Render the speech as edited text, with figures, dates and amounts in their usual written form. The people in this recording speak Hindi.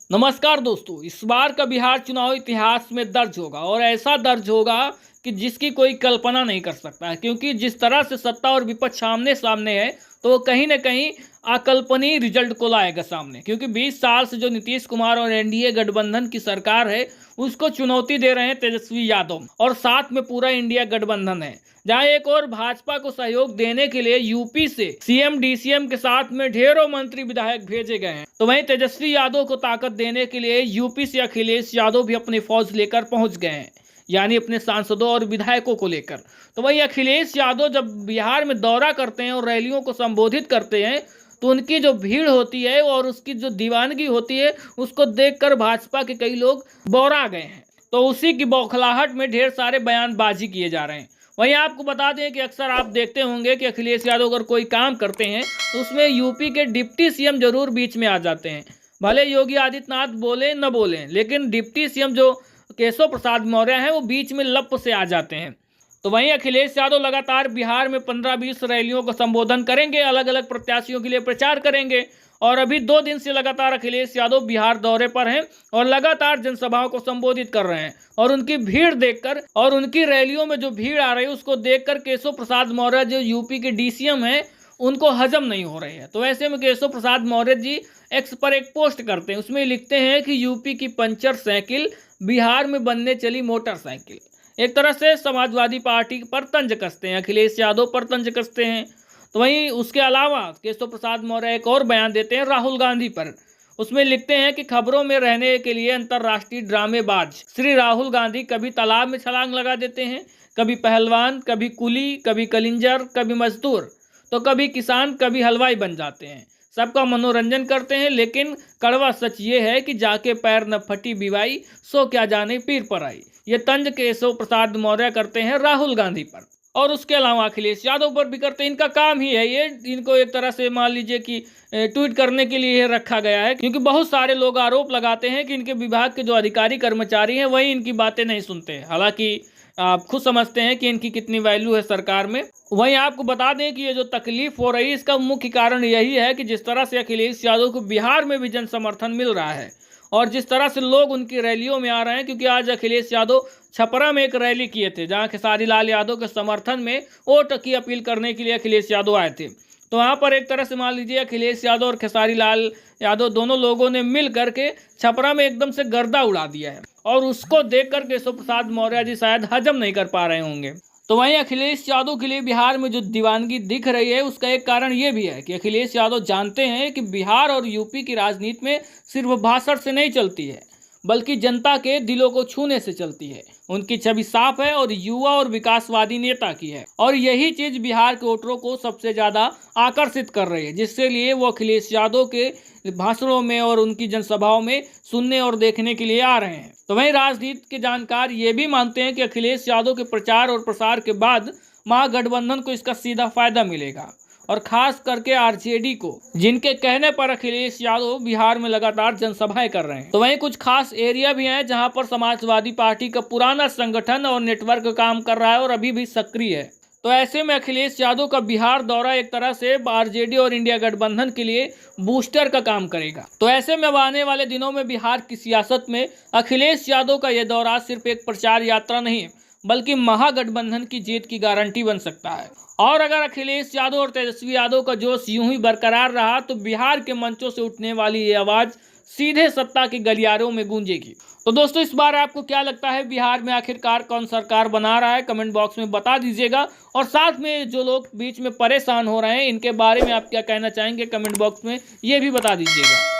नमस्कार दोस्तों, इस बार का बिहार चुनाव इतिहास में दर्ज होगा और ऐसा दर्ज होगा कि जिसकी कोई कल्पना नहीं कर सकता है। क्योंकि जिस तरह से सत्ता और विपक्ष सामने सामने है तो वो कहीं ना कहीं अकल्पनीय रिजल्ट को लाएगा सामने। क्योंकि 20 साल से जो नीतीश कुमार और एनडीए गठबंधन की सरकार है उसको चुनौती दे रहे हैं तेजस्वी यादव, और साथ में पूरा इंडिया गठबंधन है, जहां एक और भाजपा को सहयोग देने के लिए यूपी से सीएम डीसीएम के साथ में ढेरों मंत्री विधायक भेजे गए हैं। तो वहीं तेजस्वी यादव को ताकत देने के लिए यूपी से अखिलेश यादव भी अपनी फौज लेकर पहुंच गए हैं, यानी अपने सांसदों और विधायकों को लेकर। तो वहीं अखिलेश यादव जब बिहार में दौरा करते हैं और रैलियों को संबोधित करते हैं तो उनकी जो भीड़ होती है और उसकी जो दीवानगी होती है उसको देखकर भाजपा के कई लोग बौरा गए हैं। तो उसी की बौखलाहट में ढेर सारे बयानबाजी किए जा रहे हैं। वहीं आपको बता दें कि अक्सर आप देखते होंगे कि अखिलेश यादव अगर कोई काम करते हैं तो उसमें यूपी के डिप्टी सीएम जरूर बीच में आ जाते हैं। भले योगी आदित्यनाथ बोले न बोले, लेकिन डिप्टी सीएम जो केशव प्रसाद मौर्य हैं वो बीच में लप से आ जाते हैं। तो वहीं अखिलेश यादव लगातार बिहार में 15-20 रैलियों को संबोधन करेंगे, अलग अलग प्रत्याशियों के लिए प्रचार करेंगे। और अभी 2 दिन से लगातार अखिलेश यादव बिहार दौरे पर हैं और लगातार जनसभाओं को संबोधित कर रहे हैं। और उनकी भीड़ देखकर और उनकी रैलियों में जो भीड़ आ रही है उसको देखकर केशव प्रसाद मौर्य जो यूपी के डीसीएम हैं उनको हजम नहीं हो रही है। तो ऐसे में केशव प्रसाद मौर्य जी एक्स पर एक पोस्ट करते हैं, उसमें लिखते हैं कि यूपी की पंचर साइकिल बिहार में बनने चली मोटरसाइकिल। एक तरह से समाजवादी पार्टी पर तंज कसते हैं, अखिलेश यादव पर तंज कसते हैं। तो वहीं उसके अलावा केशव प्रसाद मौर्य एक और बयान देते हैं राहुल गांधी पर। उसमें लिखते हैं कि खबरों में रहने के लिए अंतर्राष्ट्रीय ड्रामेबाज श्री राहुल गांधी कभी तालाब में छलांग लगा देते हैं, कभी पहलवान, कभी कुली, कभी कलिंजर, कभी मजदूर, तो कभी किसान, कभी हलवाई बन जाते हैं। सबका मनोरंजन करते हैं, लेकिन कड़वा सच ये है कि जाके पैर न फटी बिवाई, सो क्या जाने पीर पर आई। ये तंज केशव प्रसाद मौर्य करते हैं राहुल गांधी पर। और उसके अलावा अखिलेश यादव पर भी करते हैं। इनका काम ही है ये, इनको एक तरह से मान लीजिए कि ट्वीट करने के लिए रखा गया है। क्योंकि बहुत सारे लोग आरोप लगाते हैं कि इनके विभाग के जो अधिकारी कर्मचारी हैं वही इनकी बातें नहीं सुनते। हालांकि आप खुद समझते हैं कि इनकी कितनी वैल्यू है सरकार में। वहीं आपको बता दें कि ये जो तकलीफ हो रही है इसका मुख्य कारण यही है कि जिस तरह से अखिलेश यादव को बिहार में भी जन समर्थन मिल रहा है और जिस तरह से लोग उनकी रैलियों में आ रहे हैं। क्योंकि आज अखिलेश यादव छपरा में एक रैली किए थे जहां खेसारी लाल यादव के समर्थन में वोट की अपील करने के लिए अखिलेश यादव आए थे। तो वहां पर एक तरह से मान लीजिए अखिलेश यादव और खेसारी लाल यादव दोनों लोगों ने मिल करके छपरा में एकदम से गर्दा उड़ा दिया है। और उसको देखकर केशव प्रसाद मौर्य जी शायद हजम नहीं कर पा रहे होंगे। तो वहीं अखिलेश यादव के लिए बिहार में जो दीवानगी दिख रही है उसका एक कारण ये भी है कि अखिलेश यादव जानते हैं कि बिहार और यूपी की राजनीति में सिर्फ भाषण से नहीं चलती है, बल्कि जनता के दिलों को छूने से चलती है। उनकी छवि साफ है और युवा और विकासवादी नेता की है, और यही चीज बिहार के वोटरों को सबसे ज्यादा आकर्षित कर रही है, जिसके लिए वो अखिलेश यादव के भाषणों में और उनकी जनसभाओं में सुनने और देखने के लिए आ रहे हैं। तो वहीं राजनीति के जानकार ये भी मानते हैं कि अखिलेश यादव के प्रचार और प्रसार के बाद महागठबंधन को इसका सीधा फायदा मिलेगा, और खास करके आरजेडी को, जिनके कहने पर अखिलेश यादव बिहार में लगातार जनसभाएं कर रहे हैं। तो वहीं कुछ खास एरिया भी हैं जहां पर समाजवादी पार्टी का पुराना संगठन और नेटवर्क काम कर रहा है और अभी भी सक्रिय है। तो ऐसे में अखिलेश यादव का बिहार दौरा एक तरह से आरजेडी और इंडिया गठबंधन के लिए बूस्टर का काम करेगा। तो ऐसे में अब आने वाले दिनों में बिहार की सियासत में अखिलेश यादव का यह दौरा सिर्फ एक प्रचार यात्रा नहीं बल्कि महागठबंधन की जीत की गारंटी बन सकता है। और अगर अखिलेश यादव और तेजस्वी यादव का जोश यूं ही बरकरार रहा तो बिहार के मंचों से उठने वाली ये आवाज सीधे सत्ता के गलियारों में गूंजेगी। तो दोस्तों, इस बार आपको क्या लगता है बिहार में आखिरकार कौन सरकार बना रहा है, कमेंट बॉक्स में बता दीजिएगा। और साथ में जो लोग बीच में परेशान हो रहे हैं इनके बारे में आप क्या कहना चाहेंगे, कमेंट बॉक्स में ये भी बता दीजिएगा।